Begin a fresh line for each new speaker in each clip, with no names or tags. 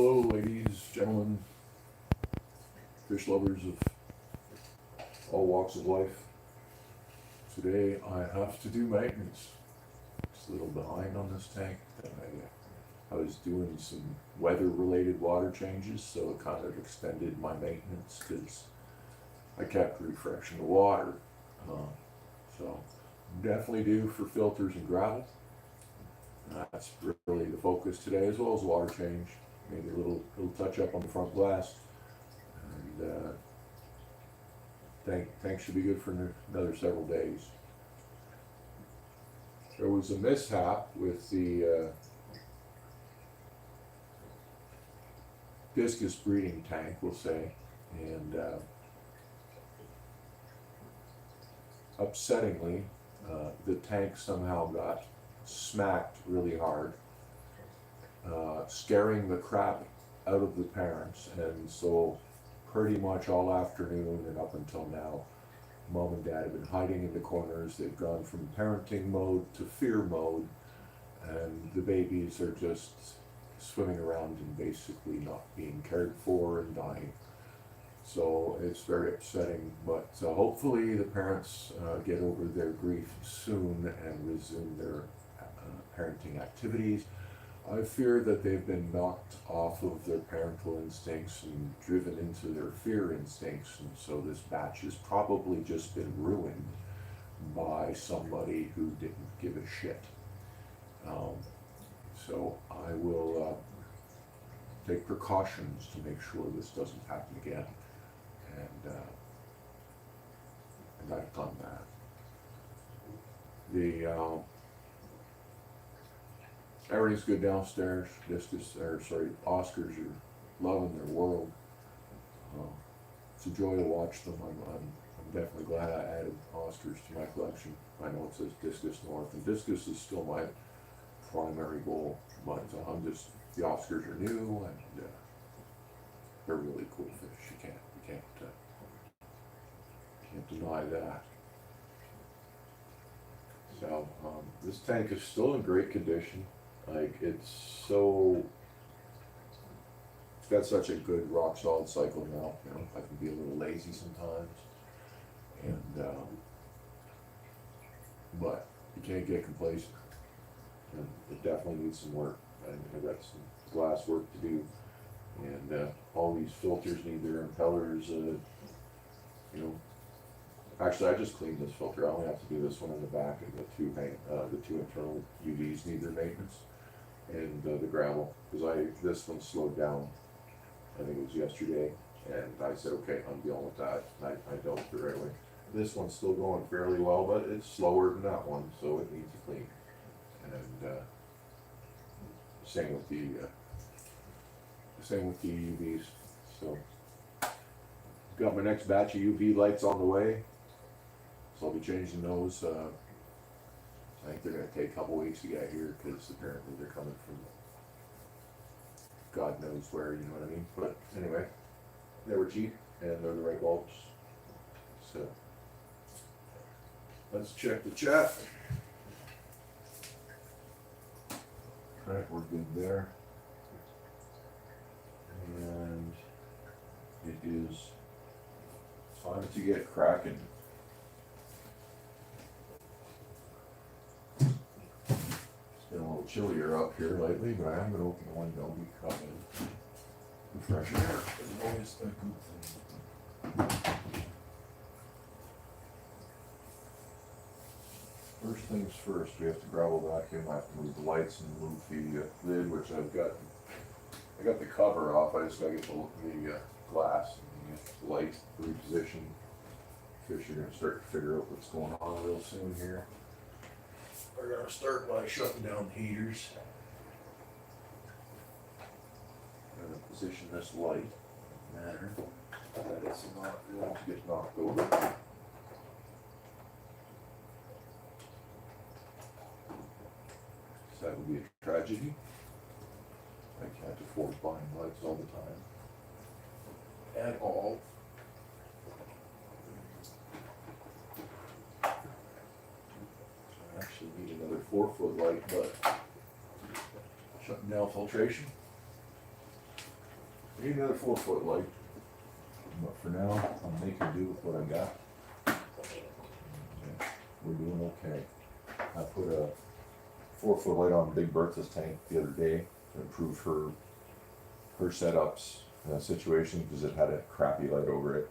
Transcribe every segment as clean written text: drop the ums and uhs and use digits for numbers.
Hello, ladies, gentlemen, fish lovers of all walks of life. Today I have to do maintenance. Just a little behind on this tank. I was doing some weather-related water changes, so it kind of extended my maintenance because I kept refreshing the water. So definitely due for filters and gravel. That's really the focus today, as well as water change. Maybe a little touch up on the front glass, and tank should be good for another several days. There was a mishap with the discus breeding tank, we'll say, and upsettingly, the tank somehow got smacked really hard, scaring the crap out of the parents. And so pretty much all afternoon and up until now, mom and dad have been hiding in the corners. They've gone from parenting mode to fear mode, and the babies are just swimming around and basically not being cared for and dying. So it's very upsetting, but hopefully the parents get over their grief soon and resume their parenting activities. I fear that they've been knocked off of their parental instincts and driven into their fear instincts, and so this batch has probably just been ruined by somebody who didn't give a shit. So I will take precautions to make sure this doesn't happen again, and I've done that. Everything's good downstairs. Oscars are loving their world. It's a joy to watch them. I'm definitely glad I added Oscars to my collection. I know it says Discus North, and Discus is still my primary goal, but the Oscars are new, and they're really cool fish. You can't deny that. So this tank is still in great condition. It's got such a good rock solid cycle now. I can be a little lazy sometimes, and but you can't get complacent. And it definitely needs some work. I've got some glass work to do, and all these filters need their impellers. Actually, I just cleaned this filter. I only have to do this one in the back, and the two internal UVs need their maintenance, and the gravel, because this one slowed down. I think it was yesterday, and I said, okay, I'm dealing with that. I dealt with it right away. This one's still going fairly well, but it's slower than that one, so it needs a clean. And same with the UVs. So got my next batch of UV lights on the way. So I'll be changing those. I think they're going to take a couple weeks to get here because apparently they're coming from God knows where, you know what I mean? But anyway, they were cheap and they're the right bulbs. So let's check the chat. Alright, we're good there. And it is time to get cracking. Been a little chillier up here lately, but I am going to open the window because the fresh air is always a good thing. First things first, we have to gravel back in. I have to move the lights and move the lid, which I got the cover off. I just got to get the glass and the light repositioned. Fish are going to start to figure out what's going on real soon here. We're going to start by shutting down the heaters. I'm going to position this light in a manner that it's not going to get knocked over. So that would be a tragedy. I can't afford buying lights all the time. At all. Actually need another 4-foot light, but shutting down filtration. Need another 4-foot light, but for now, I'm making do with what I got. Yeah, we're doing okay. I put a 4-foot light on Big Bertha's tank the other day to improve her setups in a situation because it had a crappy light over it.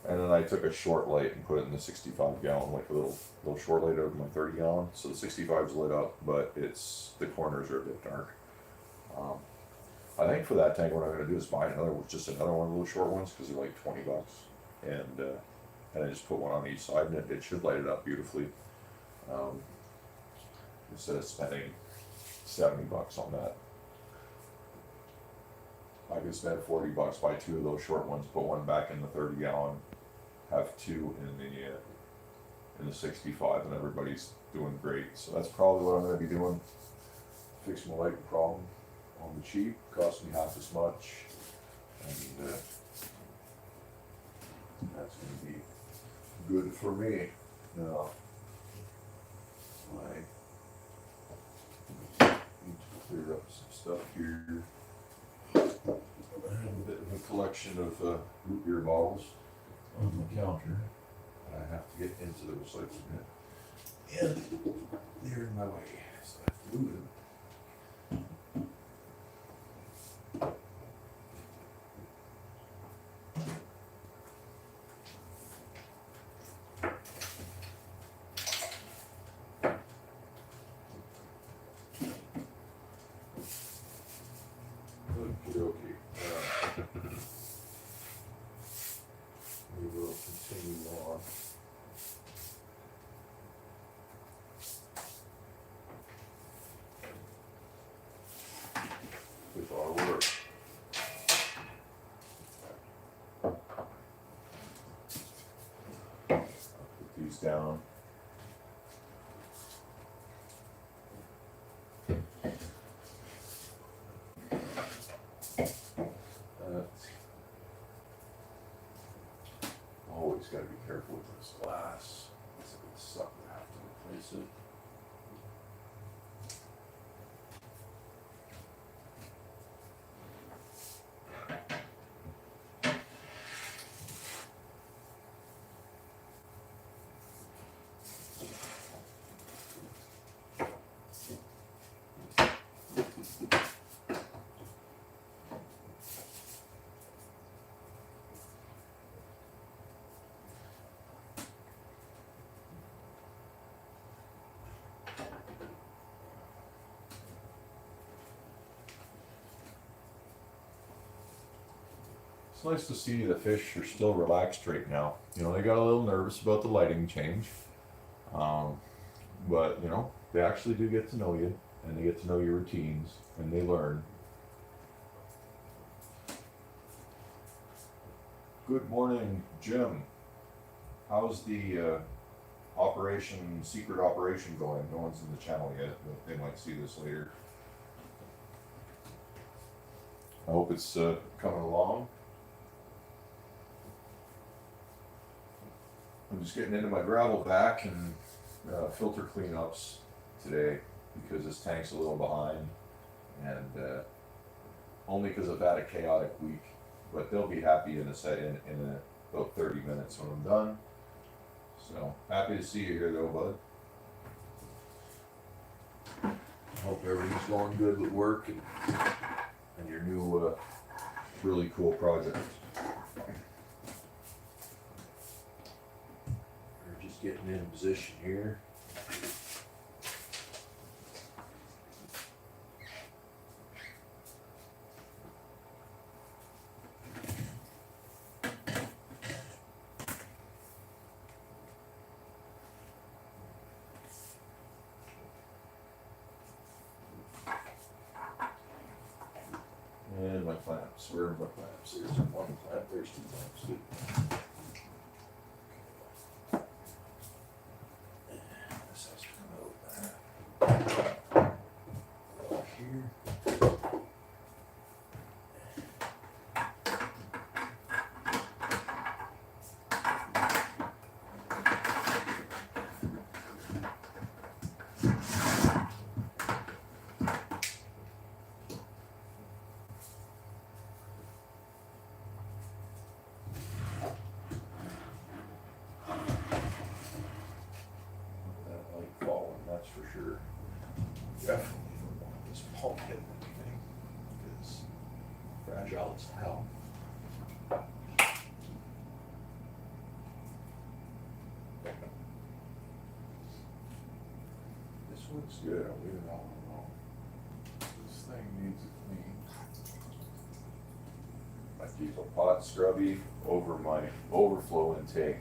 And then I took a short light and put it in the 65 gallon, like a little short light over my 30 gallon. So the 65 is lit up, but the corners are a bit dark. I think for that tank, what I'm going to do is buy another one of those short ones because they're like $20, and I just put one on each side, and it should light it up beautifully. Instead of spending $70 on that, I could spend $40, buy 2 of those short ones, put one back in the 30 gallon, have 2 in the 65, and everybody's doing great. So that's probably what I'm going to be doing. Fix my lighting problem on the cheap, cost me half as much, and that's going to be good for me. Now, I need to clear up some stuff here. I have a bit of a collection of root beer bottles on the counter. I have to get into the recycling bin, and they're in my way, so I have to move them. Okay. We will continue on. With our work. I'll put these down. Always got to be careful with this glass. It's going to suck to have to replace it. It's nice to see the fish are still relaxed right now. You know, they got a little nervous about the lighting change. But, you know, they actually do get to know you, and they get to know your routines, and they learn. Good morning, Jim. How's the secret operation going? No one's in the channel yet, but they might see this later. I hope it's coming along. I'm just getting into my gravel vac and filter cleanups today because this tank's a little behind, and only because I've had a chaotic week. But they'll be happy in about 30 minutes when I'm done. So happy to see you here, though, bud. Hope everything's going good with work and your new really cool project. Getting in position here. And my clamps. Where are my clamps? There's one clamp, there's 2 clamps. Definitely don't want this pump hitting anything, because fragile as hell. This one's good, I'll leave it all alone. This thing needs a clean. I keep a pot scrubby over my overflow intake.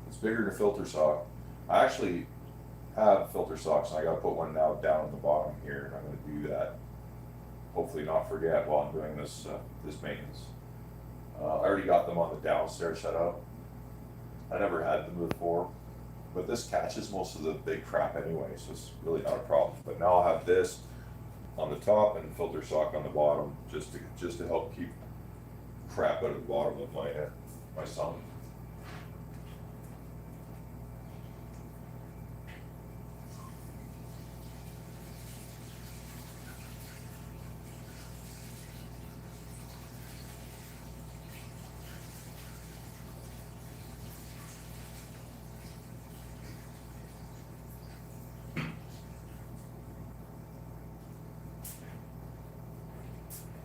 It's bigger than a filter sock. I actually have filter socks, and I gotta put one now down at the bottom here, and I'm gonna do that. Hopefully not forget while I'm doing this, this maintenance. I already got them on the downstairs setup. I never had them before, but this catches most of the big crap anyway, so it's really not a problem. But now I'll have this on the top and filter sock on the bottom, just to help keep crap out of the bottom of my sump.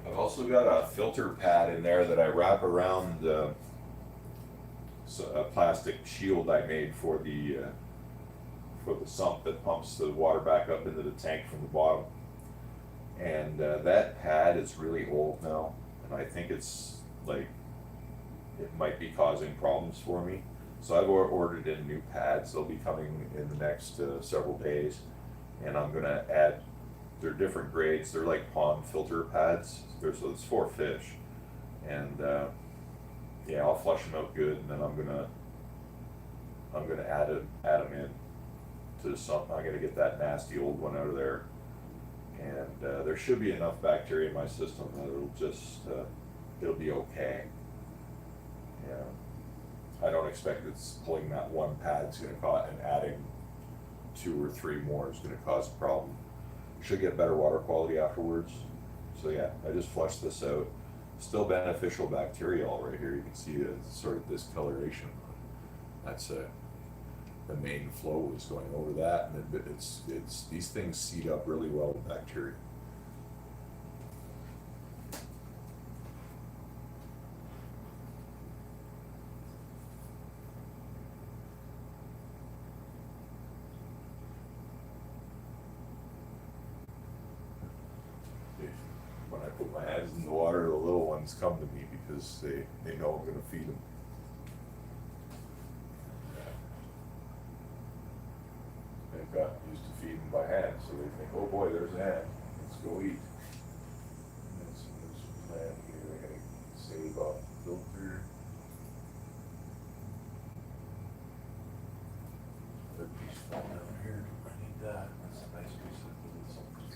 I've also got a filter pad in there that I wrap around a plastic shield I made for the sump that pumps the water back up into the tank from the bottom. And that pad is really old now, and I think it's like, it might be causing problems for me. So I've ordered in new pads. They'll be coming in the next several days, and I'm gonna add, they're different grades. They're like pond filter pads. So it's for fish, and yeah, I'll flush them out good, and then I'm gonna add them in to something. I'm gonna get that nasty old one out of there, and there should be enough bacteria in my system that it'll just it'll be okay. Yeah, I don't expect it's pulling that one pad's gonna cause, and adding 2 or 3 more is gonna cause a problem. Should get better water quality afterwards. So yeah, I just flushed this out. Still beneficial bacteria all right here. You can see sort of discoloration. That's the main flow is going over that, and it's these things seed up really well with bacteria. When I put my hands in the water, the little ones come to me because they know I'm gonna feed them. They've gotten used to feeding by hand, so they think, oh boy, there's a hand, let's go eat. And then some land here, I gotta save off the filter. Another piece fall down here, I need that, that's a nice piece of something.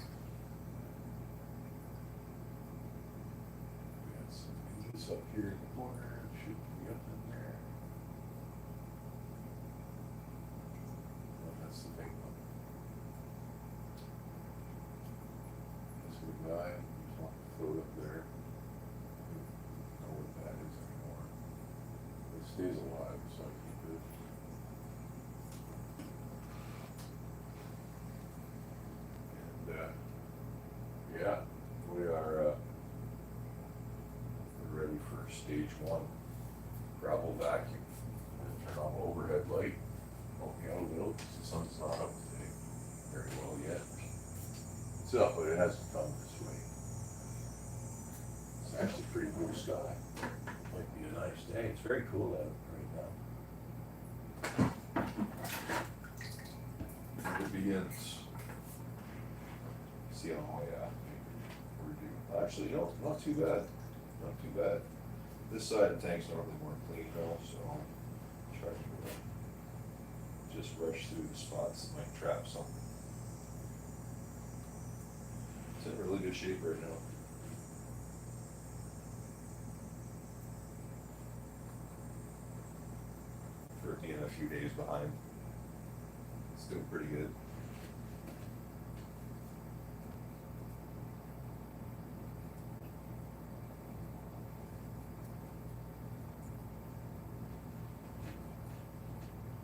We got some needs up here in the corner, should be up in there. Oh, that's the big one. This big guy, he's not float up there. I don't know what that is anymore. It stays alive, so I keep it. And yeah, we are we're ready for stage 1 gravel vacuum. I'm gonna turn on the overhead light, help me out a little, because the sun's not up today very well yet. It's up, but it hasn't come this way. It's actually pretty blue sky. Might be a nice day. It's very cool out right now. It begins. See, oh yeah, we're due. Actually, no, not too bad. Not too bad. This side of the tank's normally more clean though, so I'll try to just rush through the spots that might trap something. It's in really good shape right now. For being a few days behind, it's doing pretty good.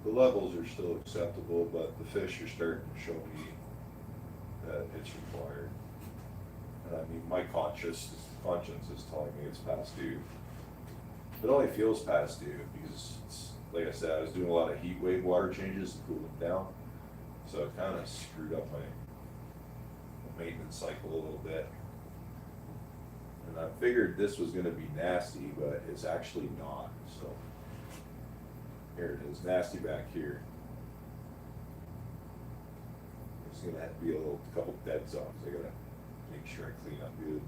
the levels are still acceptable, but the fish are starting to show me that it's required. And I mean, my conscience is telling me it's past due. It only feels past due because it's, like I said, I was doing a lot of heat wave water changes to cool them down. So it kind of screwed up my maintenance cycle a little bit. And I figured this was gonna be nasty, but it's actually not, so. Here it is, nasty back here. It's gonna have to be a couple dead zones. I gotta make sure I clean up good.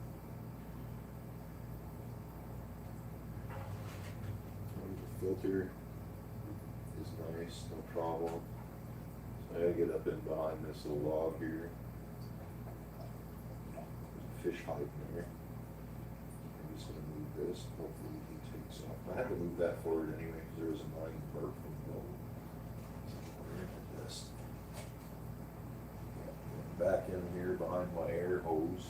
The filter is nice, no problem. So I gotta get up in behind this little log here. There's a fish hiding there. I'm just gonna move this, hopefully he takes off. I had to move that forward anyway, because there was a mine burp from the boat. This. Back in here behind my air hose.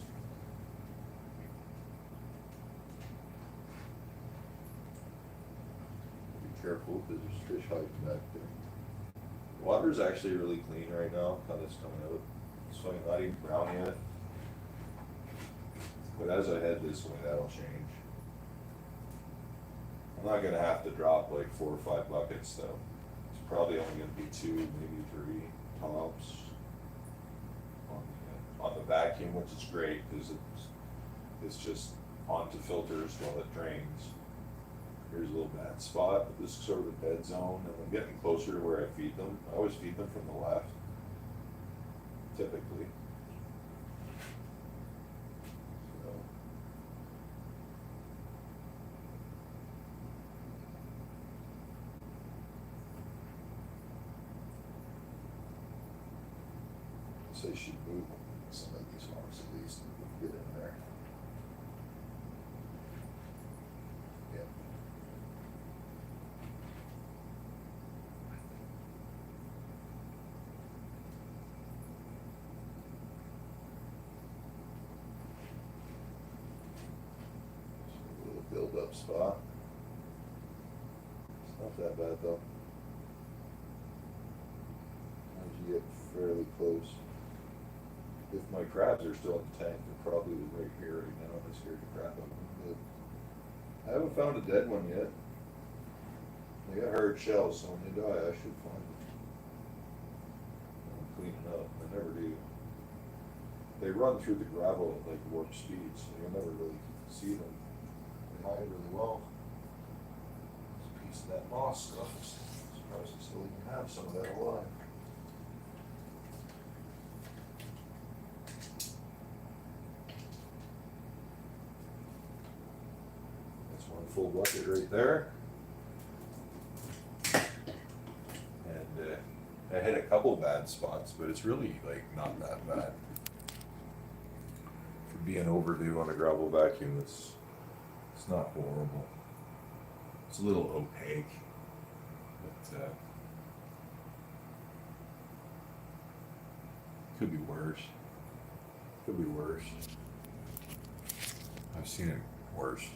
Be careful, because there's fish hiding back there. Water's actually really clean right now, how it's coming out. So I'm not even brown yet. But as I head this way, that'll change. I'm not gonna have to drop like 4 or 5 buckets though. It's probably only gonna be 2, maybe 3 tops on the vacuum, which is great because it's just onto filters while it drains. Here's a little bad spot, but this is sort of a dead zone, and I'm getting closer to where I feed them. I always feed them from the left, typically. So she move some of these ones at least and get in there. Yeah. So a little build-up spot. It's not that bad though. As you get fairly close. If my crabs are still in the tank, they're probably right here right now. I'm scared to crap them. But I haven't found a dead one yet. They got hard shells, so when they die, I should find them. I'm cleaning up. I never do. They run through the gravel at like warp speed, so you'll never really see them. They hide really well. There's a piece of that moss stuff. I'm surprised I still even have some of that alive. Full bucket right there. And I hit a couple bad spots, but it's really like not that bad. For being overdue on a gravel vacuum, it's not horrible. It's a little opaque, but could be worse. Could be worse. I've seen it worse.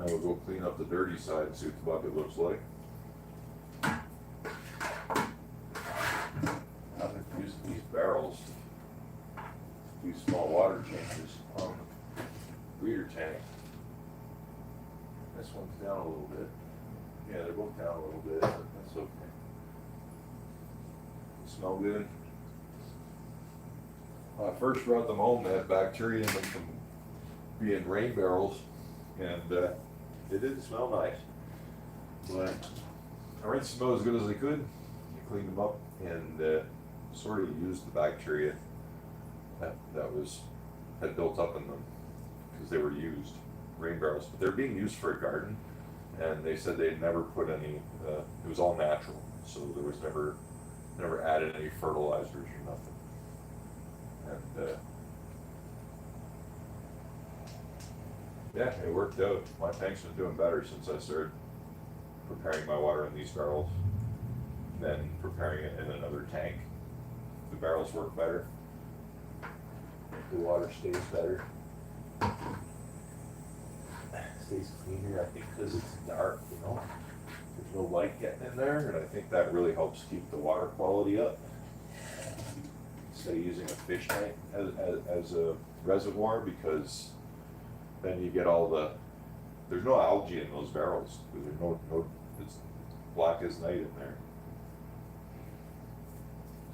we'll go clean up the dirty side and see what the bucket looks like. I've been using these barrels to do small water changes on the breeder tank. This one's down a little bit. Yeah, they're both down a little bit, but that's okay. Smell good. When I first brought them home, they had bacteria in them from being rain barrels, and they didn't smell nice. But I rinsed them out as good as I could. I cleaned them up and sort of used the bacteria that had built up in them because they were used rain barrels, but they're being used for a garden, and they said they'd never put any. It was all natural, so there was never added any fertilizers or nothing. And yeah, it worked out. My tank's been doing better since I started preparing my water in these barrels, then preparing it in another tank. The barrels work better. The water stays better. Stays cleaner, I think, because it's dark, you know. There's no light getting in there, and I think that really helps keep the water quality up. Instead of using a fish tank as a reservoir, because then you get all there's no algae in those barrels, because there's no, it's black as night in there.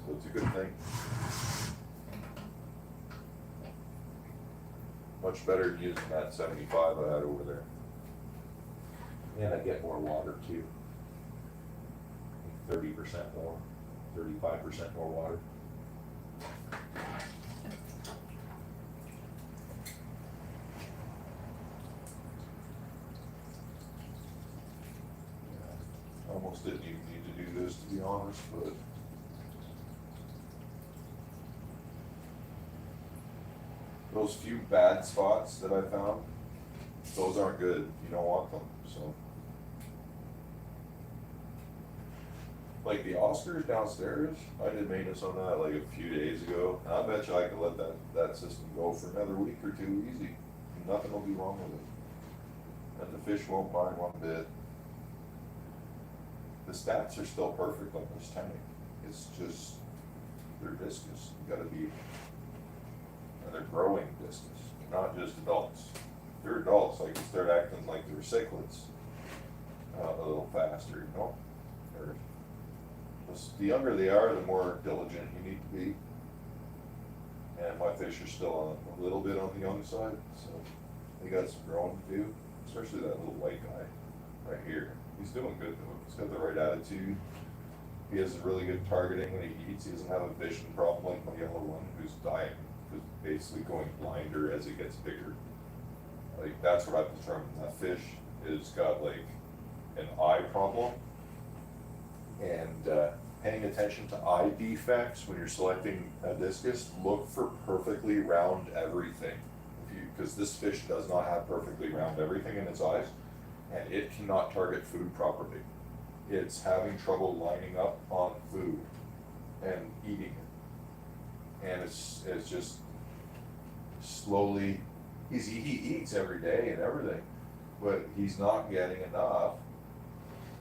So it's a good thing. Much better than using that 75 I had over there. And I get more water too. 30% more, 35% more water. Almost didn't even need to do this, to be honest, but those few bad spots that I found, those aren't good. You don't want them. So, like the Oscars downstairs, I did maintenance on that like a few days ago. And I bet you I could let that system go for another week or two easy. Nothing will be wrong with it. And the fish won't mind one bit. The stats are still perfect on this tank. It's just, they're discus. You gotta be, and they're growing discus, not just adults. They're adults, like you start acting like they're cichlids a little faster, you know? Or the younger they are, the more diligent you need to be. And my fish are still a little bit on the young side, so they got some growing to do, especially that little white guy right here. He's doing good though. He's got the right attitude. He has really good targeting when he eats. He doesn't have a vision problem like my yellow one, who's dying, who's basically going blinder as it gets bigger. Like, that's what I've determined. That fish has got like an eye problem, and paying attention to eye defects when you're selecting a discus, look for perfectly round everything. Because this fish does not have perfectly round everything in its eyes, and it cannot target food properly. It's having trouble lining up on food and eating it. And it's just slowly, he eats every day and everything, but he's not getting enough.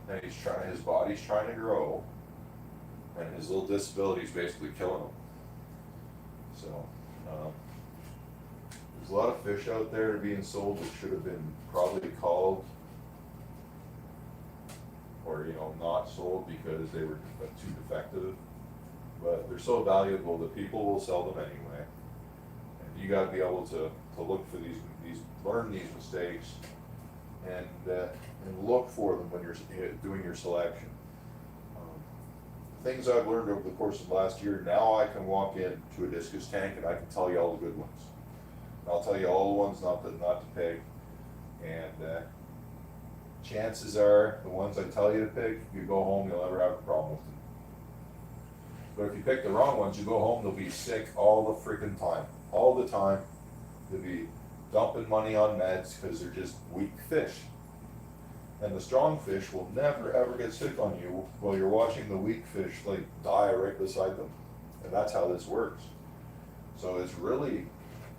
And his body's trying to grow, and his little disability is basically killing him. So, there's a lot of fish out there being sold that should have been probably called, or not sold because they were too defective. But they're so valuable that people will sell them anyway. And you got to be able to look for these learn these mistakes, and look for them when you're doing your selection. Things I've learned over the course of last year. Now I can walk into a discus tank and I can tell you all the good ones. I'll tell you all the ones not to pick, and chances are the ones I tell you to pick, you go home, you'll never have a problem with them. But if you pick the wrong ones, you go home, they'll be sick all the freaking time. All the time. They'll be dumping money on meds because they're just weak fish. And the strong fish will never ever get sick on you while you're watching the weak fish like die right beside them. And that's how this works. So it's really,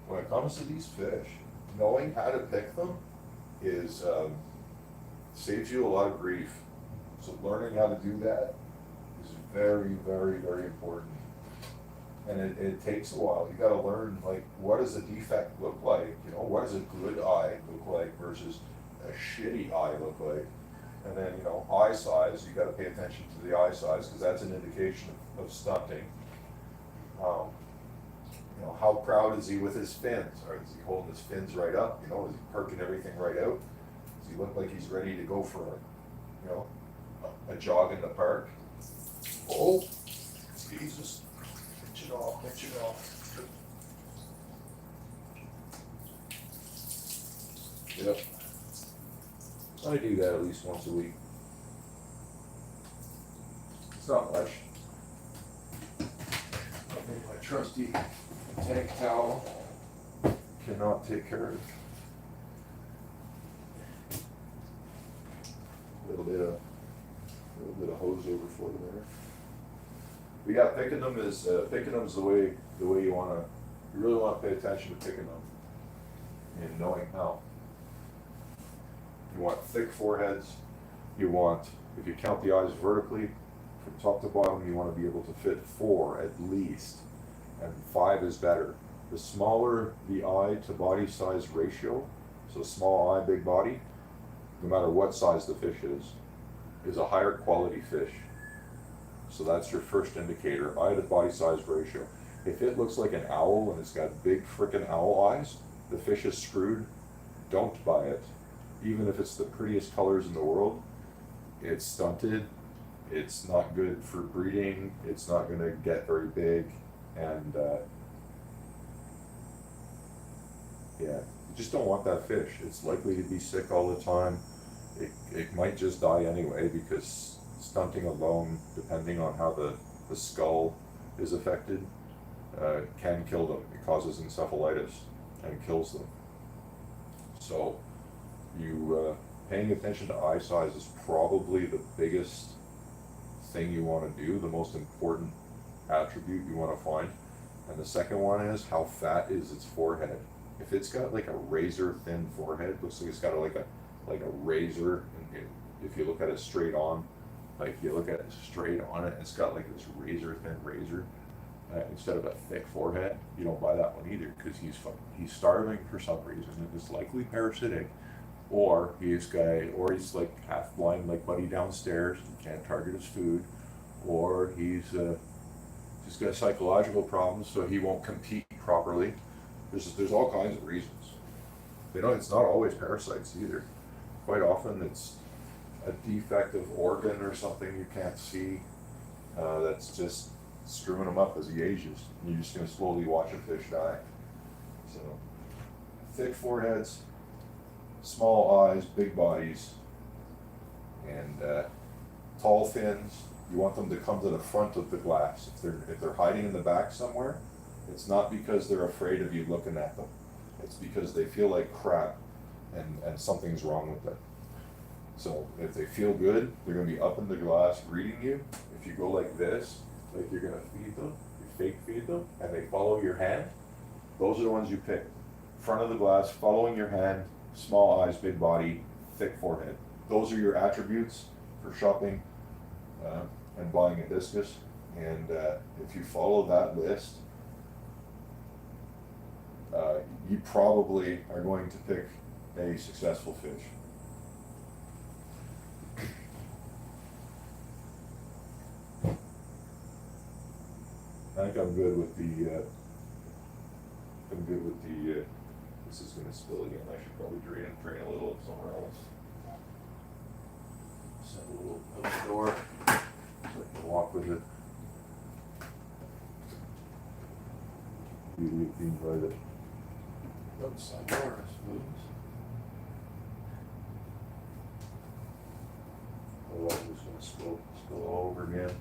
when it comes to these fish, knowing how to pick them is, saves you a lot of grief. So learning how to do that is very, very, very important. And it takes a while. You gotta learn, like, what does a defect look like? You know, what does a good eye look like versus a shitty eye look like? And then, you know, eye size, you gotta pay attention to the eye size, because that's an indication of stunting. You know, how proud is he with his fins? Or is he holding his fins right up? You know, is he perking everything right out? Does he look like he's ready to go for a, you know, a jog in the park? Oh, Jesus. Pinch it off, pinch it off.
Yep. I do that at least once a week. It's not much. I think my trusty tank towel cannot take care of. A little bit of hose overflow there.
But yeah, picking them is the way you really wanna pay attention to picking them and knowing how. You want thick foreheads. You want, if you count the eyes vertically, from top to bottom, you want to be able to fit 4 at least, and 5 is better. The smaller the eye to body size ratio, so small eye, big body, no matter what size the fish is a higher quality fish. So that's your first indicator, eye to body size ratio. If it looks like an owl and it's got big frickin' owl eyes, the fish is screwed. Don't buy it. Even if it's the prettiest colors in the world, it's stunted, it's not good for breeding, it's not gonna get very big, and yeah, you just don't want that fish. It's likely to be sick all the time. It might just die anyway, because stunting alone, depending on how the skull is affected, can kill them. It causes encephalitis and kills them. So paying attention to eye size is probably the biggest thing you want to do, the most important attribute you want to find. And the second one is, how fat is its forehead? If it's got like a razor thin forehead, looks like it's got like a razor, and if you look at it straight on, like you look at it straight on it, it's got like this razor thin razor, instead of a thick forehead, you don't buy that one either, because he's starving for some reason, and it's likely parasitic, or he's like half blind like Buddy downstairs and can't target his food, or he's just got psychological problems, so he won't compete properly. There's all kinds of reasons. It's not always parasites either. Quite often it's a defective organ or something you can't see, that's just screwing him up as he ages. You're just going to slowly watch a fish die. So, thick foreheads, small eyes, big bodies, and tall fins. You want them to come to the front of the glass. If they're hiding in the back somewhere, it's not because they're afraid of you looking at them. It's because they feel like crap, and something's wrong with them. So if they feel good, they're going to be up in the glass reading you. If you go like this, like you're going to feed them, you fake feed them, and they follow your hand, those are the ones you pick. Front of the glass, following your hand, small eyes, big body, thick forehead. Those are your attributes for shopping and buying a discus. And if you follow that list, you probably are going to pick a successful fish. I think I'm good with the, this is gonna spill again, I should probably drain a little somewhere else. Send a little out the door, so I can walk with it. Beauty of being by the outside door, I suppose. Otherwise it's gonna spill all over again.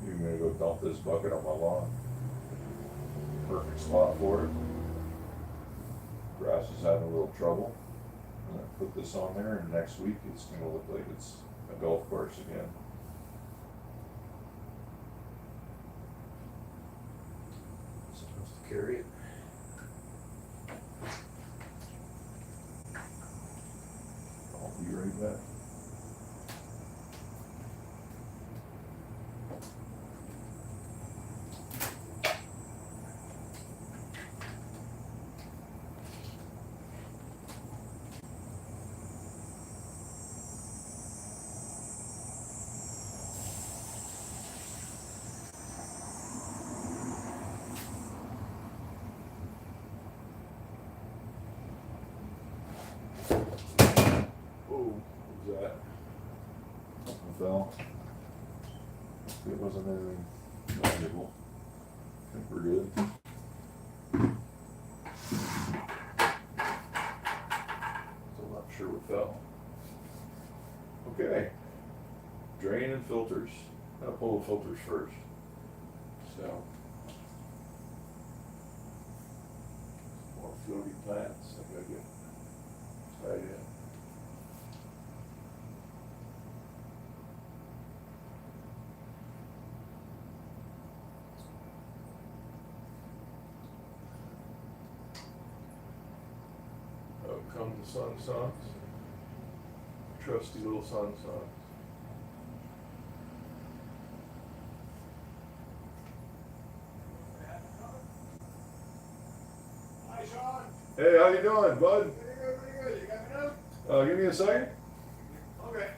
You're gonna go dump this bucket on my lawn. Perfect spot for it. Grass is having a little trouble. I'm gonna put this on there, and next week it's gonna look like it's a golf course again. Supposed to carry it. I'll be right back. Oh, what was that? Something fell. It wasn't anything valuable. I think we're good. Still not sure what fell. Okay. Drain and filters. I'm gonna pull the filters first. So. More floaty plants. I gotta get tied in. Out come the sun socks. Trusty little sun socks.
Hi, Sean.
Hey, how you doing, bud?
Pretty good, pretty good. You got me now?
Give me a second.
Okay.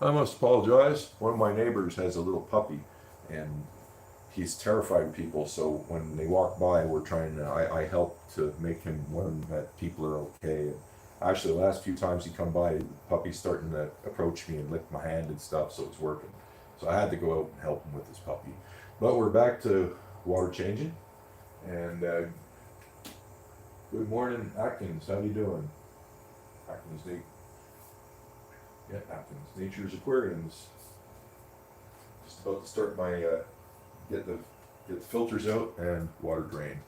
I must apologize. One of my neighbors has a little puppy, and he's terrified of people. So when they walk by, we're trying to. I help to make him learn that people are okay. And actually, the last few times he come by, the puppy's starting to approach me and lick my hand and stuff. So it's working. So I had to go out and help him with his puppy. But we're back to water changing. And good morning, Atkins. How you doing? Atkins, yeah, Atkins, Nature's Aquariums. Just about to start my get the filters out and water drain.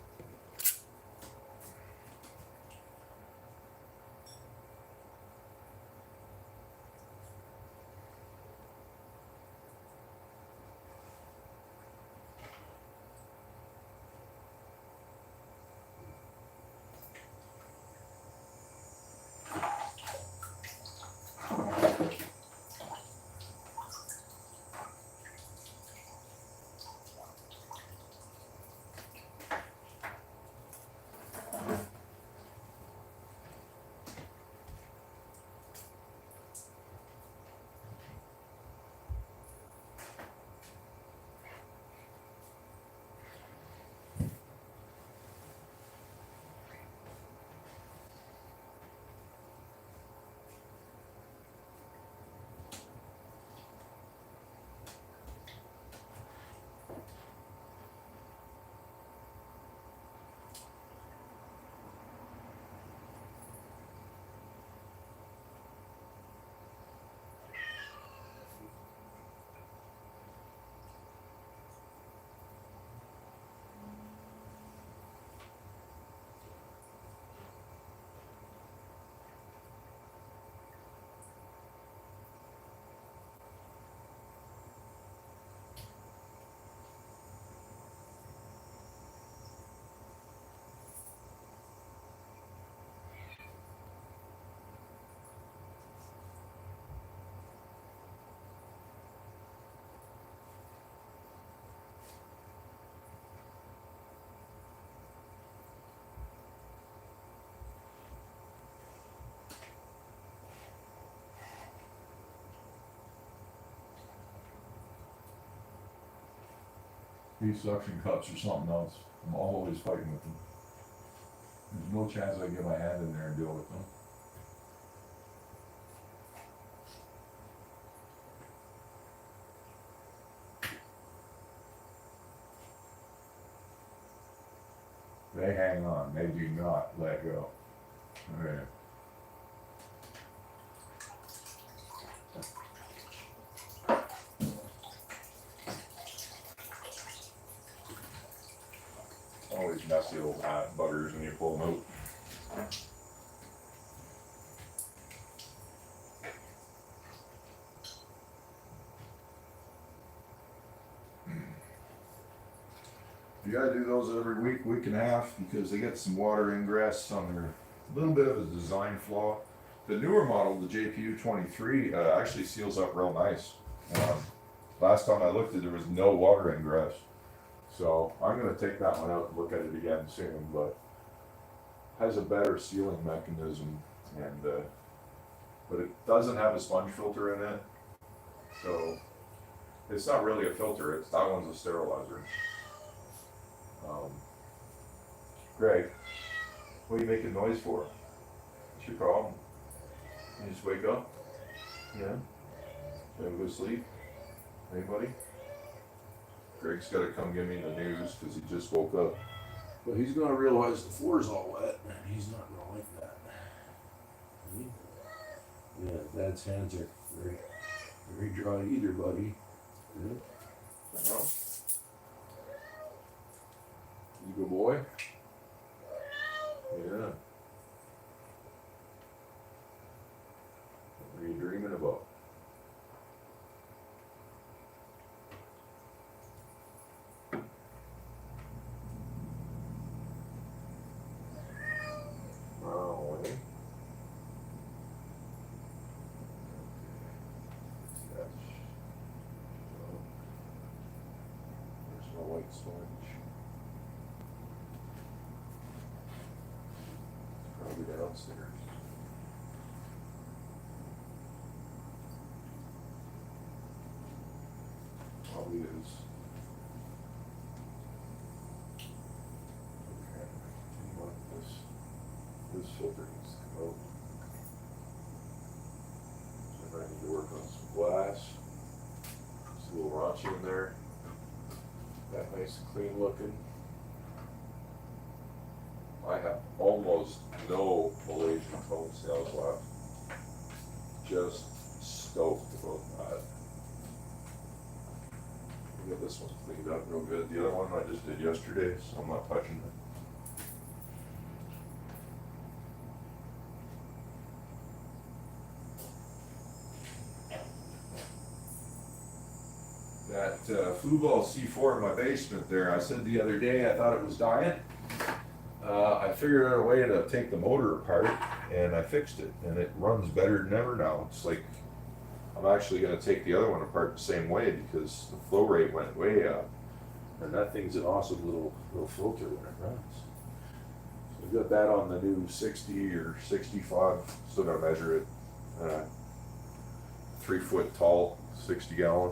These suction cups are something else. I'm always fighting with them. There's no chance I can get my hand in there and deal with them. They hang on. They do not let go. Okay. Always messy old buggers when you pull them out. You gotta do those every week and a half, because they get some water ingress on their, a little bit of a design flaw. The newer model, the JPU 23, actually seals up real nice. Last time I looked at it, there was no water ingress. So I'm gonna take that one out and look at it again soon, but has a better sealing mechanism, and but it doesn't have a sponge filter in it. So it's not really a filter, it's that one's a sterilizer. Greg, what are you making noise for? What's your problem? You just wake up? Yeah? You have a good sleep? Anybody? Greg's got to come give me the news because he just woke up. But he's going to realize the floor's all wet, and he's not going to like that. Yeah, Dad's hands are very dry either, buddy. Yeah. Well, you good boy? Yeah. What are you dreaming about? Oh, wait. There's my white sponge. Probably downstairs. probably is. Okay, you know what, this filter needs to come out. And I need to work on some glass. It's a little raunchy in there. That nice and clean looking. I have almost no Malaysian cone sales left. Just stoked about that. We'll get this one cleaned up real good. The other one I just did yesterday, so I'm not touching it. That Fluval C4 in my basement there, I said the other day I thought it was dying. I figured out a way to take the motor apart and I fixed it and it runs better than ever now. It's like I'm actually going to take the other one apart the same way because the flow rate went way up. And that thing's an awesome little filter when it runs. So we got that on the new 60 or 65, still gotta measure it. 3 foot tall, 60 gallon.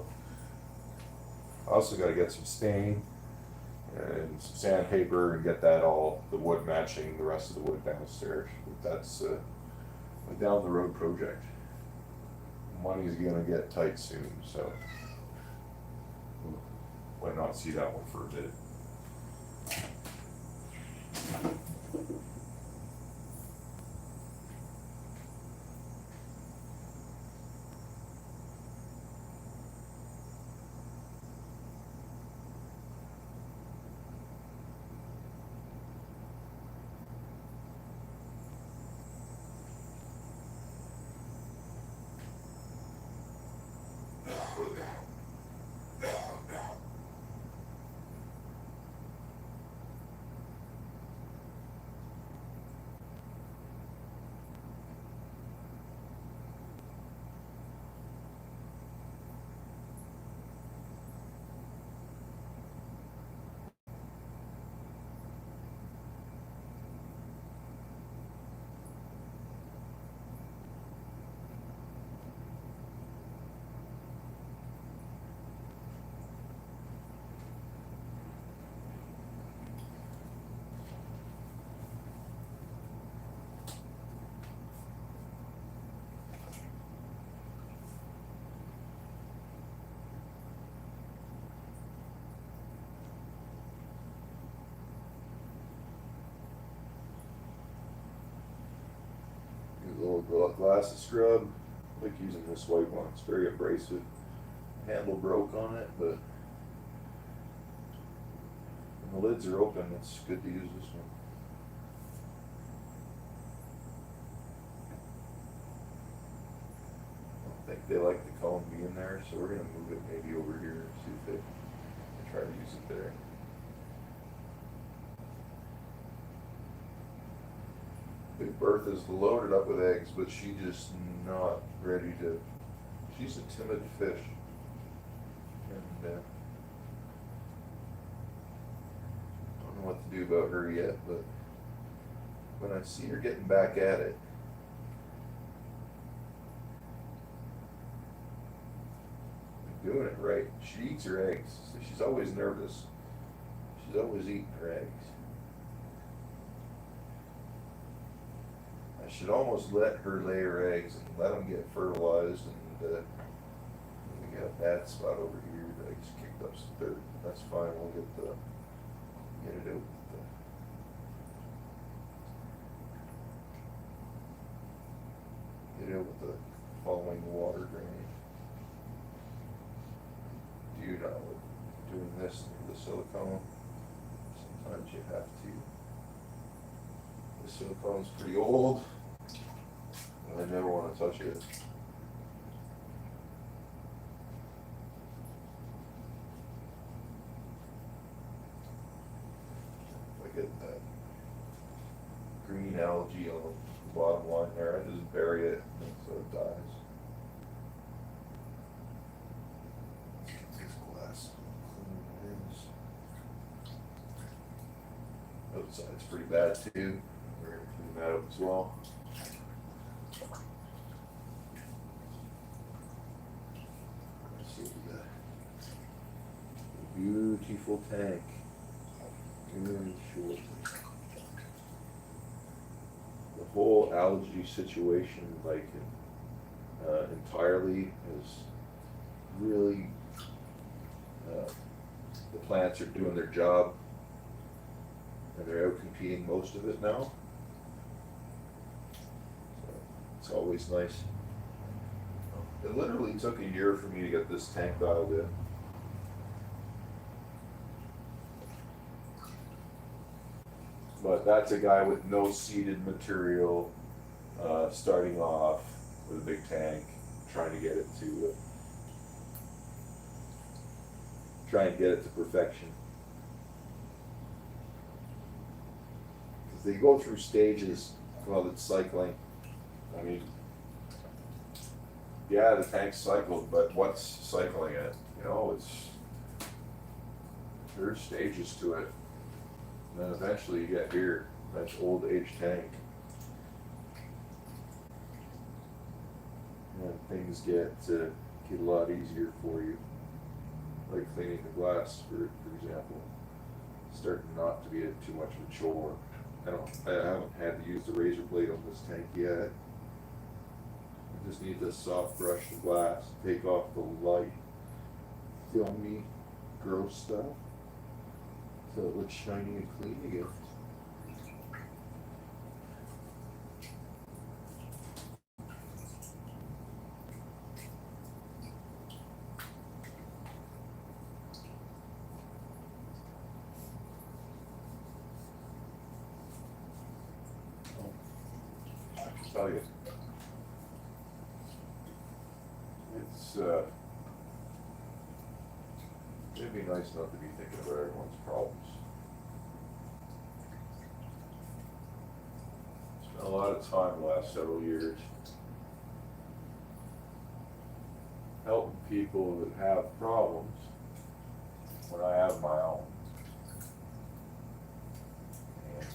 I also gotta get some stain and some sandpaper and get that all, the wood matching the rest of the wood downstairs. But that's a down the road project. Money's gonna get tight soon, so might not see that one for a bit. A little glass of scrub. I like using this white one. It's very abrasive. Handle broke on it, but when the lids are open, it's good to use this one. I don't think they like the cone being there, so we're gonna move it maybe over here and see if they try to use it there. Big Bertha's loaded up with eggs, but she's just not ready to. She's a timid fish, and don't know what to do about her yet. But when I see her getting back at it, I'm doing it right. She eats her eggs. So she's always nervous. She's always eating her eggs. I should almost let her lay her eggs and let them get fertilized. And we got a bad spot over here that I just kicked up some dirt. That's fine. We'll get it out. Get it out with the following water drainage. Do you know, doing this with the silicone, sometimes you have to. The silicone's pretty old. I never want to touch it. I get that green algae on the bottom line there. I just bury it so it dies. This glass clean it is. Outside's pretty bad too. We're gonna clean that up as well.
empty full tank. Really short. The whole algae situation, like, entirely is really, the plants are doing their job and they're out competing most of it now. So it's always nice. It literally took a year for me to get this tank dialed in. But that's a guy with no seeded material, starting off with a big tank, trying to get it to perfection. Because they go through stages while it's cycling. I mean, yeah, the tank's cycled, but what's cycling it? You know, there's stages to it. And then eventually you get here, that's old age tank. And things get a lot easier for you. Like cleaning the glass, for example. Starting not to be too much of a chore. I haven't had to use the razor blade on this tank yet. I just need to soft brush the glass, take off the light, filmy, gross stuff, so it looks shiny and clean again. I can tell you, it'd be nice not to be thinking about everyone's problems. Spent a lot of time the last several years helping people that have problems when I have my own.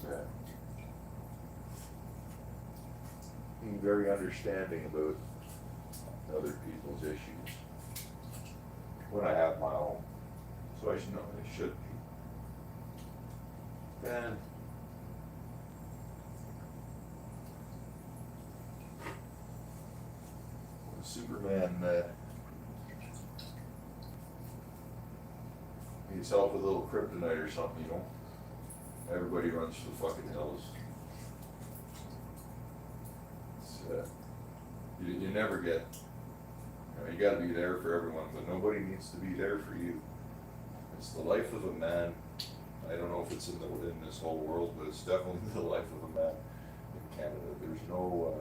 And being very understanding about other people's issues when I have my own. So I should know they should be. Then when Superman needs help with a little kryptonite or something, you know, everybody runs for the fucking hills. It's, you never get, you gotta be there for everyone, but nobody needs to be there for you. It's the life of a man. I don't know if it's in this whole world, but it's definitely the life of a man in Canada. There's no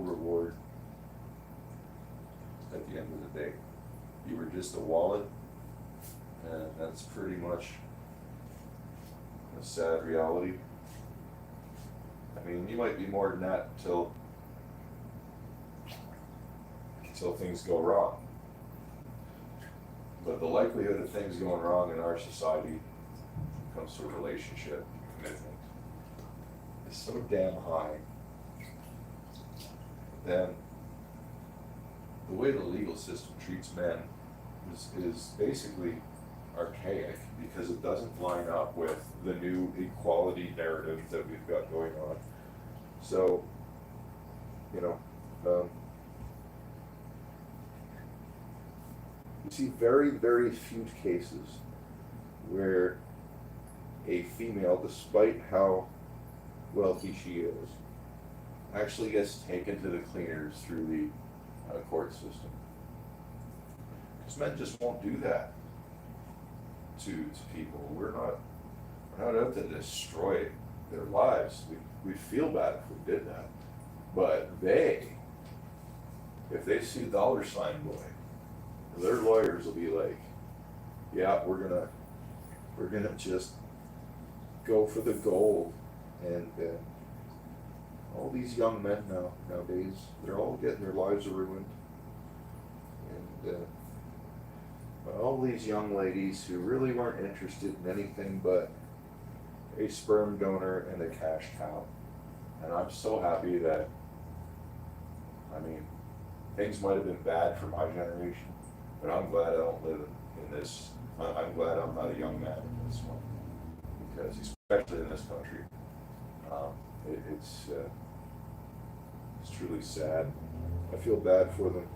reward at the end of the day. You were just a wallet, and that's pretty much a sad reality. I mean, you might be more than that until things go wrong. But the likelihood of things going wrong in our society comes to a relationship commitment is so damn high. Then the way the legal system treats men is basically archaic because it doesn't line up with the new equality narrative that we've got going on. So, you know, you see very, very few cases where a female, despite how wealthy she is, actually gets taken to the cleaners through the court system. Because men just won't do that to people. We're not out to destroy their lives. We'd feel bad if we did that. But if they see $boy, their lawyers will be like, yeah, we're gonna just go for the gold. And all these young men nowadays, they're all getting their lives ruined. And all these young ladies who really weren't interested in anything but a sperm donor and a cash cow. And I'm so happy that, I mean, things might have been bad for my generation, But I'm glad I don't live in this, I'm glad I'm not a young man in this one. Because especially in this country, it's truly sad. I feel bad for them.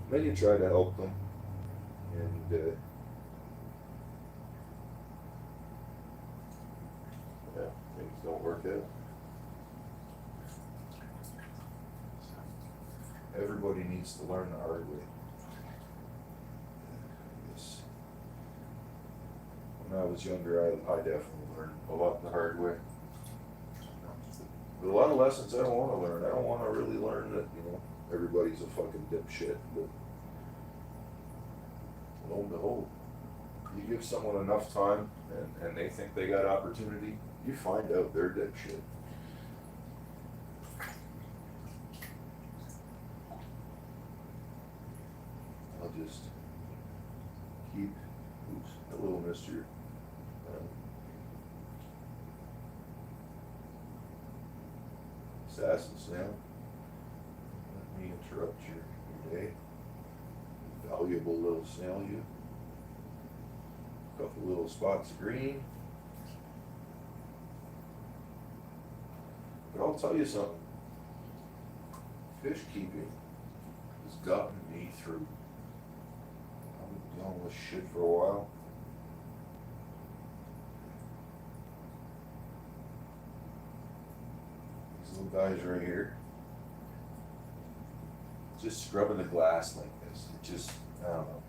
Then you try to help them, and yeah, things don't work out. Everybody needs to learn the hard way. Yes. When I was younger, I definitely learned a lot the hard way. But a lot of lessons I don't want to learn. I don't want to really learn that, everybody's a fucking dipshit. But lo and behold, you give someone enough time and they think they got opportunity, you find out they're dipshit. I'll just keep, hello, Mr. Sass and Sam. Let me interrupt your day. Valuable little snail, you. Couple little spots of green. But I'll tell you something. Fish keeping has gotten me through. I've been dealing with shit for a while. These little guys right here. Just scrubbing the glass like this. It just, I don't know.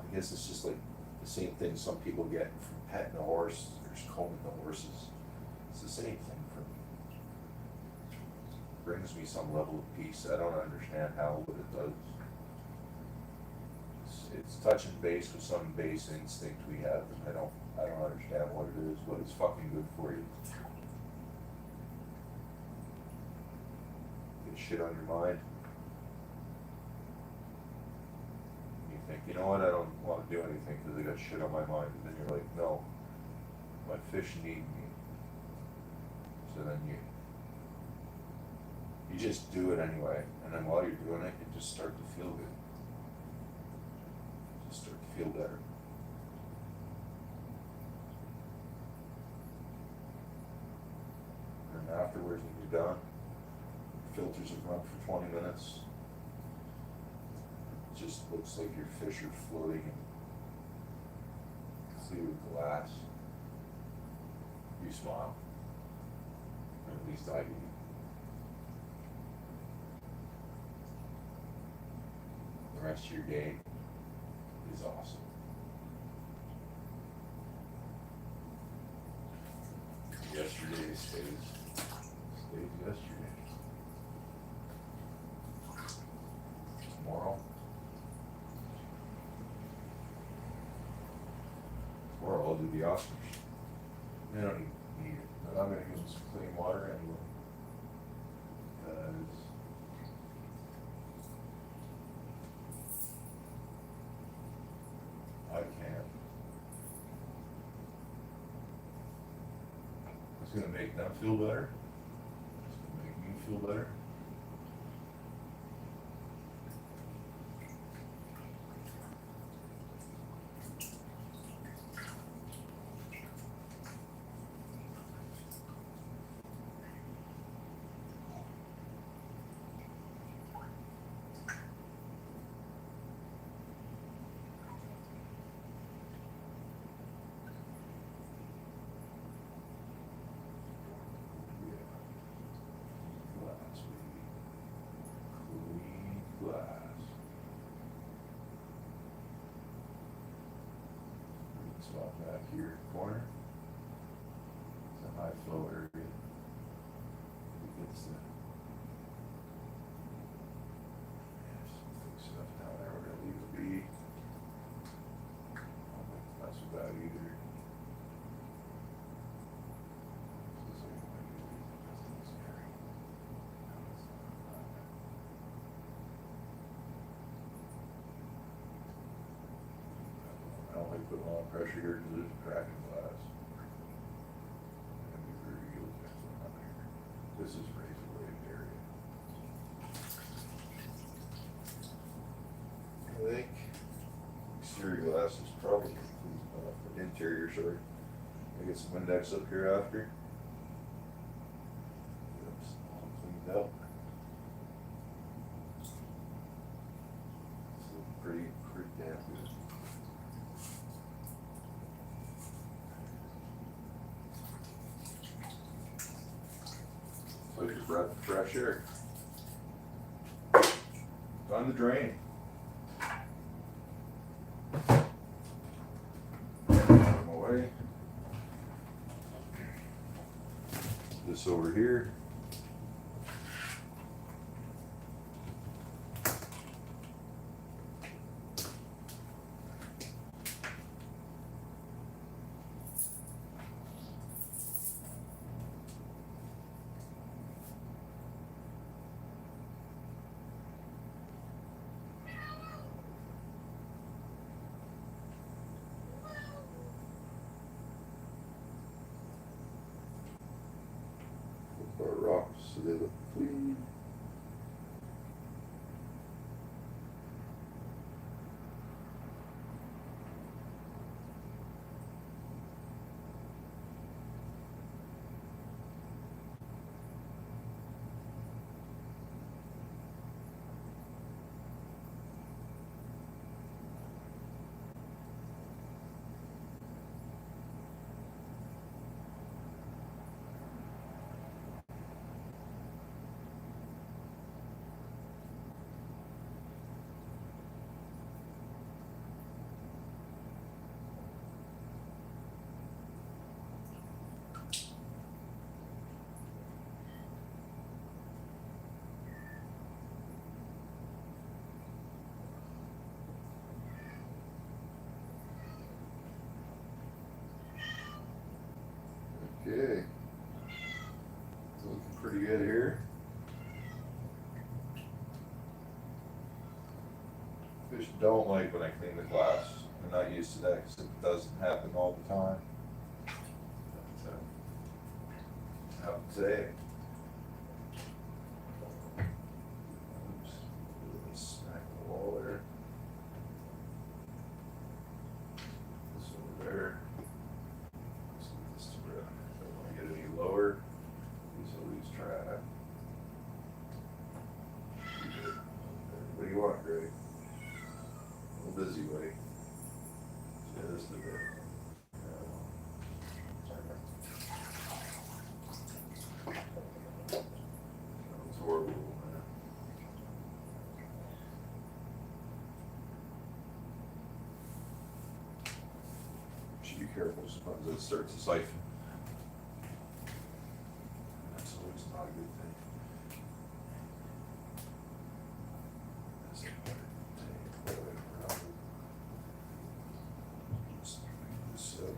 I guess it's just like the same thing some people get from petting a horse. They're just combing the horses. It's the same thing for me. Brings me some level of peace. I don't understand how, but it does. It's touching base with some base instinct we have, and I don't understand what it is, but it's fucking good for you. Get shit on your mind. You think, you know what, I don't want to do anything because I got shit on my mind. And then you're like, no, my fish need me. So then you just do it anyway. And then while you're doing it, you just start to feel good. Just start to feel better. And afterwards, when you're done, filters have run for 20 minutes. It just looks like your fish are floating in clear glass. You smile. Or at least I do. The rest of your day is awesome. Yesterday stays yesterday. Tomorrow I'll do the Oscars. I don't even need it, but I'm gonna give them some clean water anyway. Because I can't. It's gonna make them feel better. It's gonna make me feel better. Spot back here in the corner. It's a high flow area. It gets the some thick stuff down there we're gonna leave it be. I don't think that's bad either. I don't like putting a lot of pressure here because there's a crack in glass. And we really get something up here. This is razor blade area. I think exterior glass is probably, interior, sorry. I get some Windex up here after. It's all cleaned up. It's pretty damn good. Like a breath of fresh air. Time to drain. Put them away. This over here. Our rocks so they look clean. Okay. It's looking pretty good here. Fish don't like when I clean the glass. They're not used to that because it doesn't happen all the time. But, out today. Oops. Really smack the wall there. This over there. This to where I don't want to get any lower. These will lose track. What do you want, Greg? A little busy, buddy. Yeah, this is the bit. That was horrible, man. Should be careful, sometimes it starts to siphon. That's always not a good thing. That's a hard thing. Just make this up.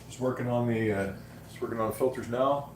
Just working on the filters now.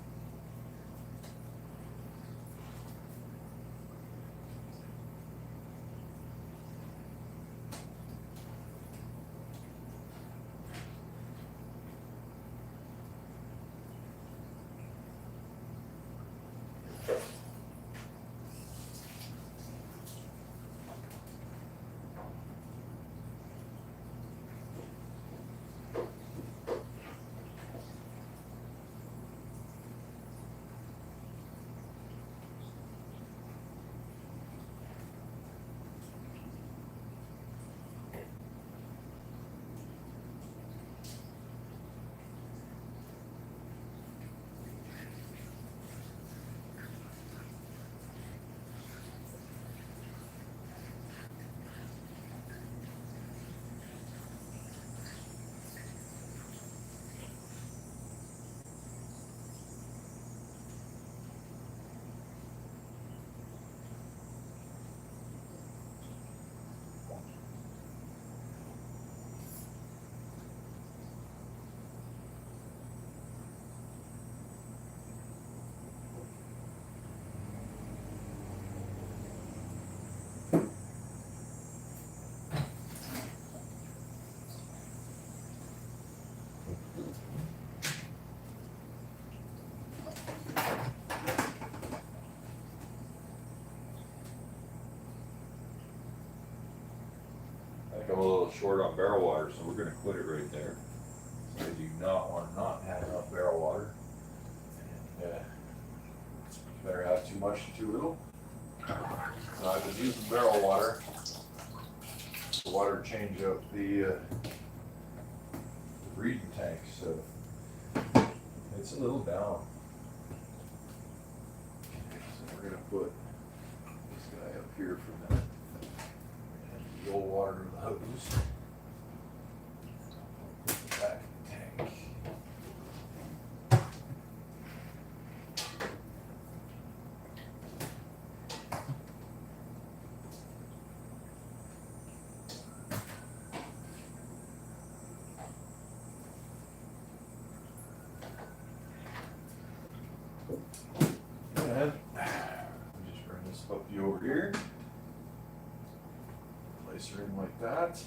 I think I'm a little short on barrel water, so we're gonna quit it right there. I do not want to not have enough barrel water. And, better have too much than too little. So I've been using barrel water. The water change up the breeding tank, so it's a little down. So we're gonna put this guy up here for that. And the old water in the hose. Put it back in the tank. And just bring this puppy over here. Place her in like that.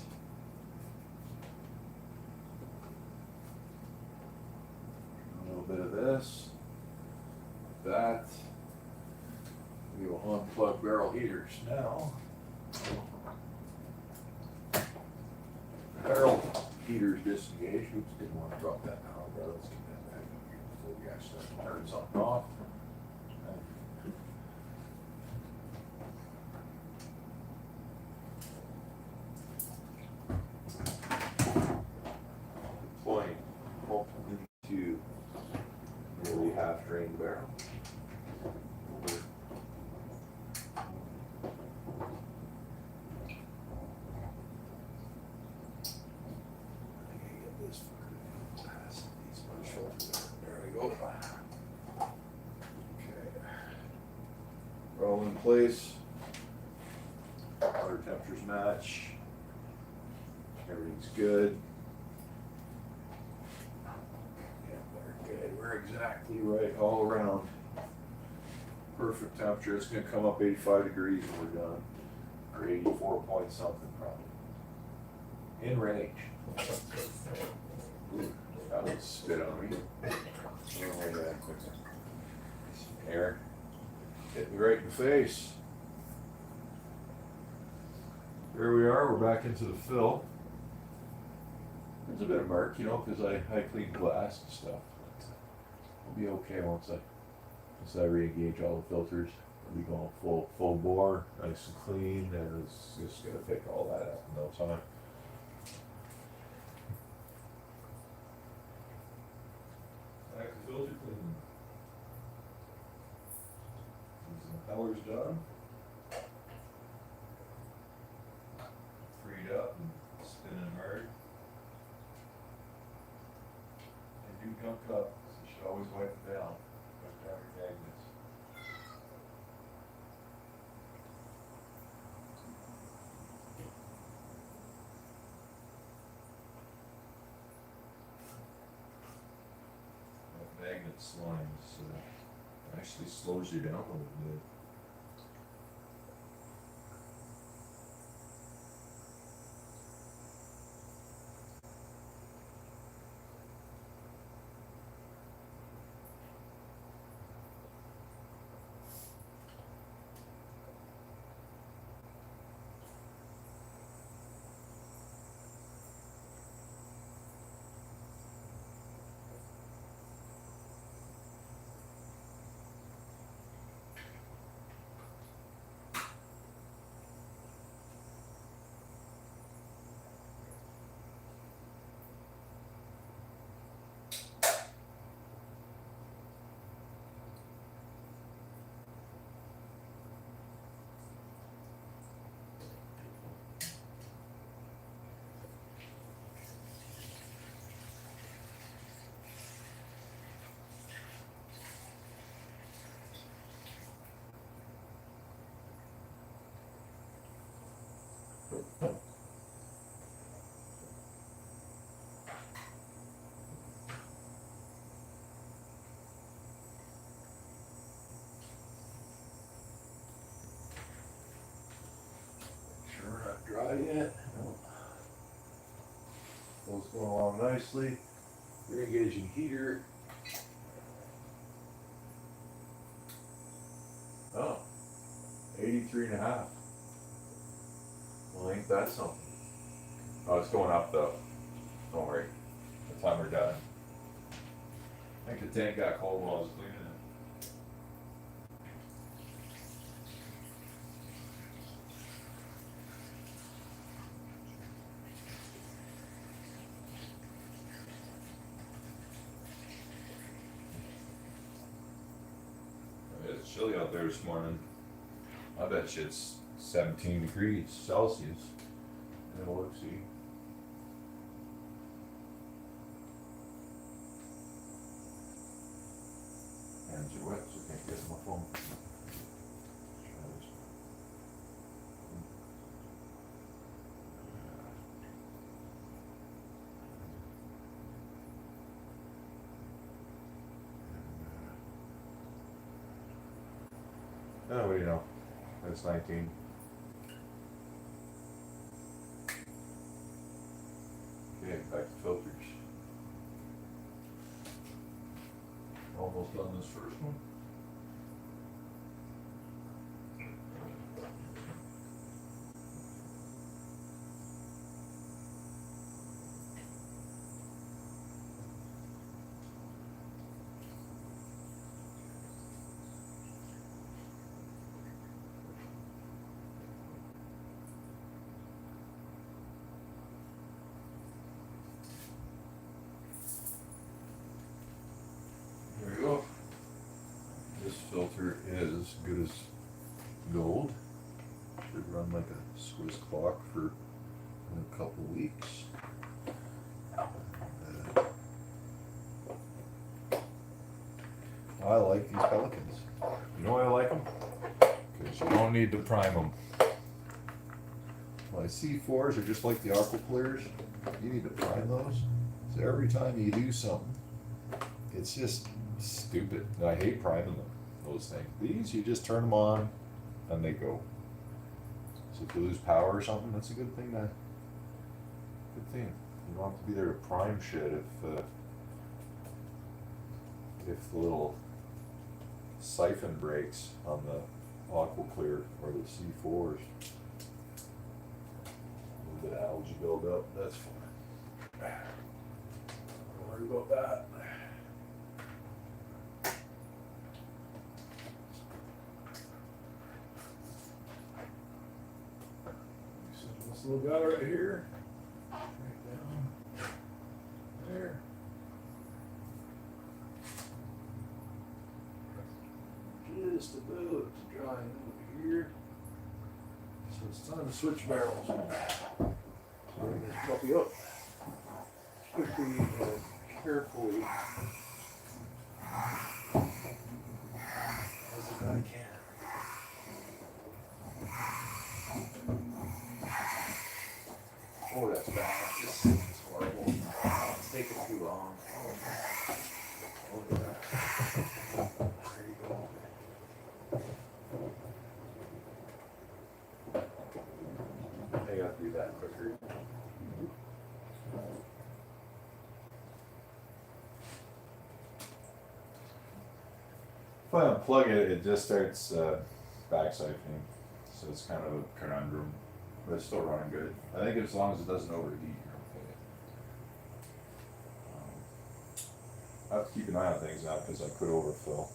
A little bit of this, that. We will unplug barrel heaters now. Barrel heaters disengaged. Oops, didn't want to drop that now, bro. Let's get that back up here before we actually turn something off. Deploying pump into nearly half drained barrel. There we go. Okay. Roll in place. Water temperatures match. Everything's good. Yeah, we're good. We're exactly right all around. Perfect temperature. It's gonna come up 85 degrees when we're done. Or 84 point something probably. In range. Ooh, that would spit on me. Air. Hit me right in the face. Here we are, we're back into the fill. There's a bit of murk, you know, because I cleaned glass and stuff. We'll be okay once I re-engage all the filters. We'll be going full bore, nice and clean, and it's just gonna pick all that up in no time. Back to filter cleaning. Some colors done. Freed up and spinning hard. They do gunk up, so you should always wipe it down. Wipe down your magnets. stagnant slimes, actually slows you down a little bit. Sure not dry yet. No. Those going along nicely. Irrigation heater. Oh, 83.5. Well, ain't that something? Oh, it's going up though. Don't worry. By the time we're done. I think the tank got cold while I was cleaning it. It's chilly out there this morning. I bet you it's 17 degrees Celsius. And look, see. Hands are wet, so I can't get to my phone. Oh, what do you know? That's 19. Okay, back to filters. Almost done this first one. There we go. This filter is good as gold. Should run like a Swiss clock for a couple weeks. I like these Pelicans. You know why I like them? Because you don't need to prime them. My C4s are just like the Aqua Clears. You need to prime those. So every time you do something, it's just stupid. And I hate priming them, those things. These, you just turn them on and they go. So if you lose power or something, that's a good thing. Good thing. You don't have to be there to prime shit if the little siphon breaks on the Aqua Clear or the C4s. A little bit of algae buildup, that's fine. Don't worry about that. This little guy right here, right down there. Just about to dry over here. So it's time to switch barrels. So I'm going to help you up quickly and carefully as I can. Oh, that's bad. This is horrible. It's taking too long. Oh, look at that. I unplug it, it just starts back siphoning. So it's kind of a conundrum, but it's still running good. I think as long as it doesn't overheat, you're okay. I have to keep an eye on things now because I could overfill.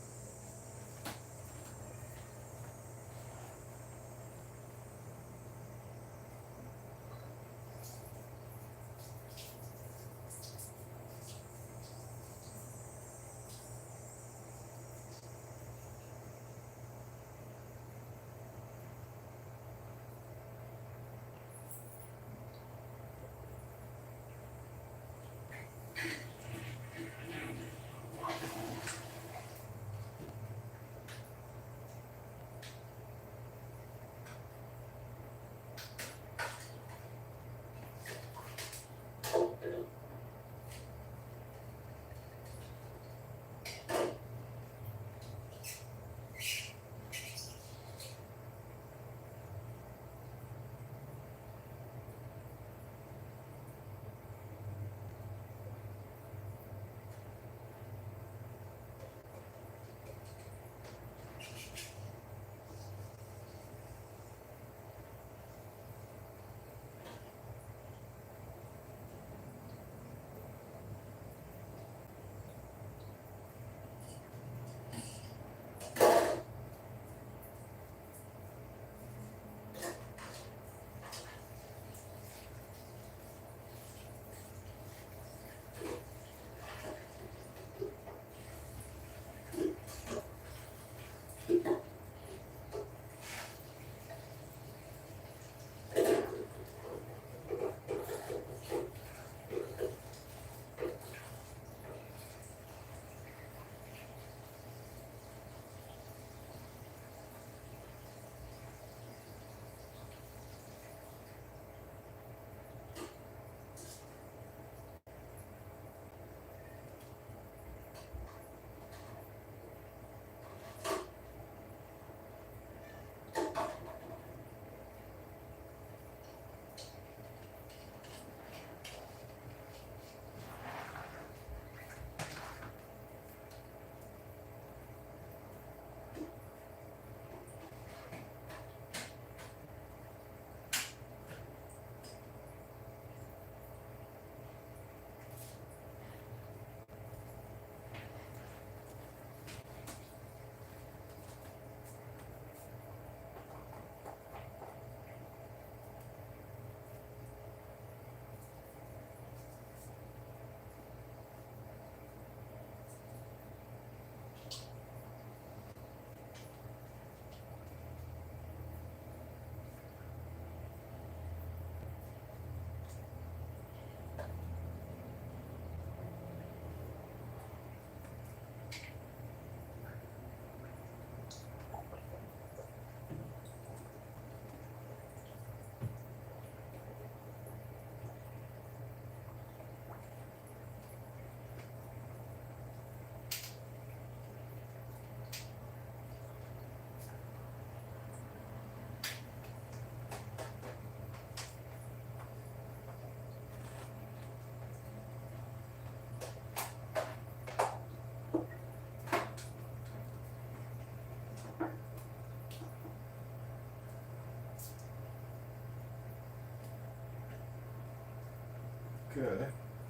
Okay,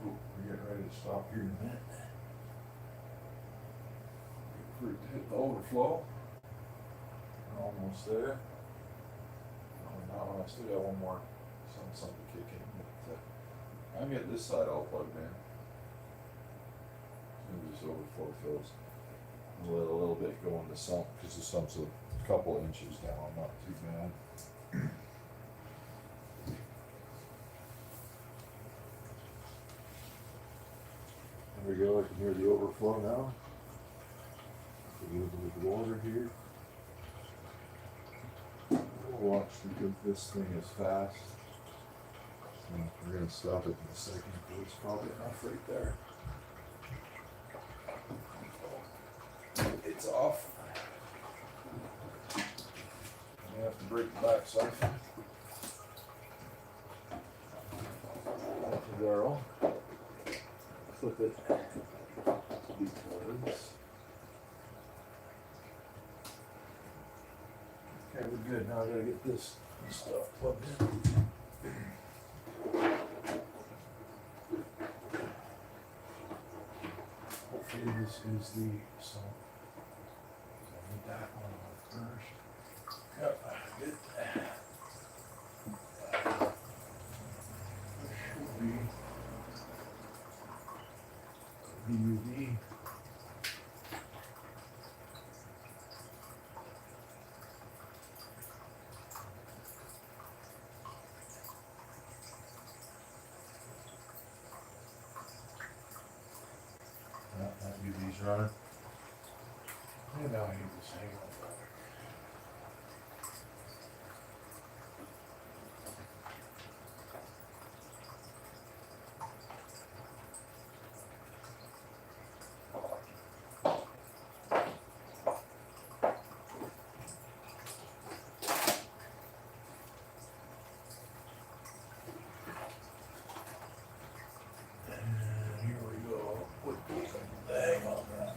we're getting ready to stop here in a minute. Wait for it to hit the overflow. We're almost there. No, I still got one more, something to kick in. But, I'll get this side all plugged in. As soon as this overflow fills, we'll let a little bit go in the sump because the sump's a couple inches down, not too bad. There we go, I can hear the overflow now. A little bit of water here. We'll watch because this thing is fast. So we're going to stop it in a second, but it's probably enough right there. It's off. We have to break the back siphon. Thank you, Daryl. Flip it because
Okay, we're good. Now I gotta get this stuff plugged in. Hopefully this is the salt. So I need that one off first. Yep, good. Should be BUV. That UV's running. And now I need this hang on. And here we go with the hang on that.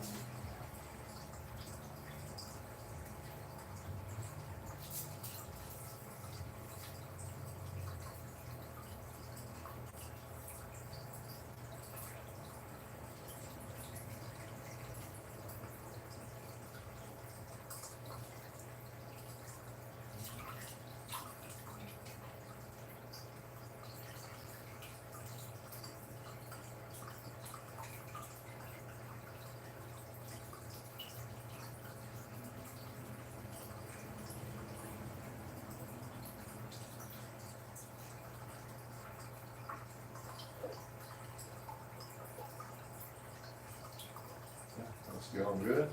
That's going good.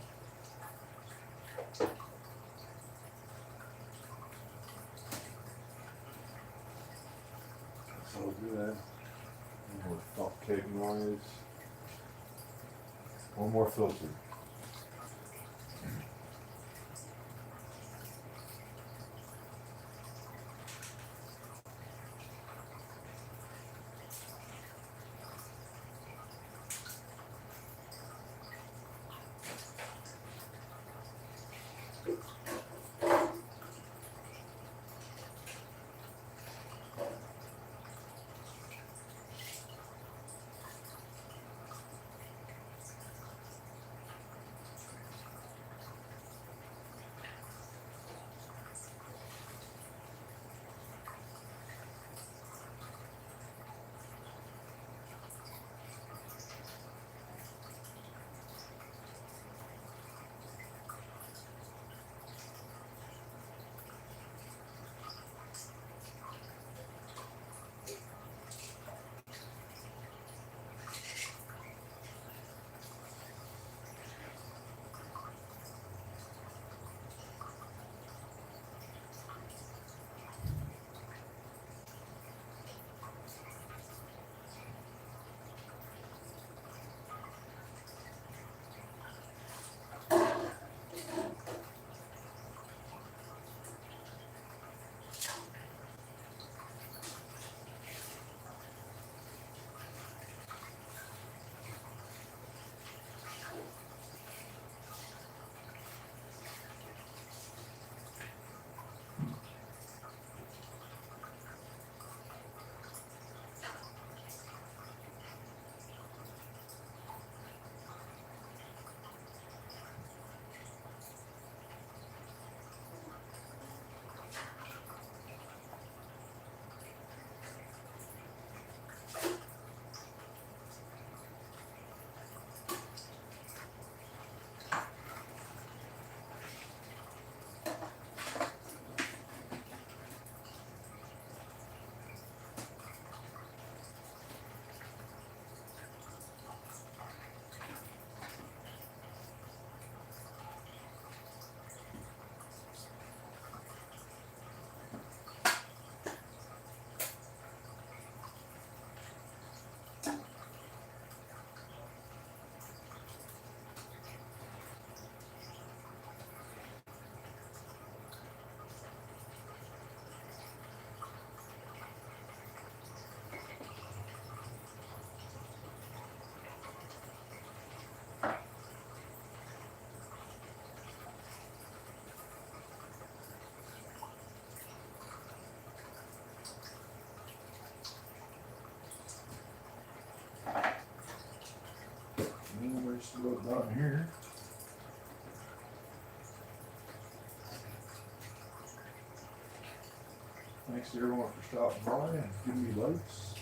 That's all good. One more fuck keg noise. One more filter.
just about done here. Thanks to everyone for stopping by and giving me lights.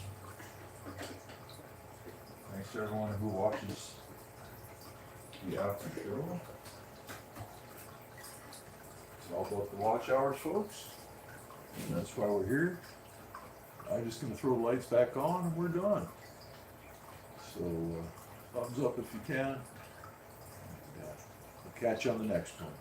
Thanks to everyone who watches the after show. It's all about the watch hours, folks. And that's why we're here. I'm just gonna throw the lights back on and we're done. So, thumbs up if you can. And, we'll catch you on the next one.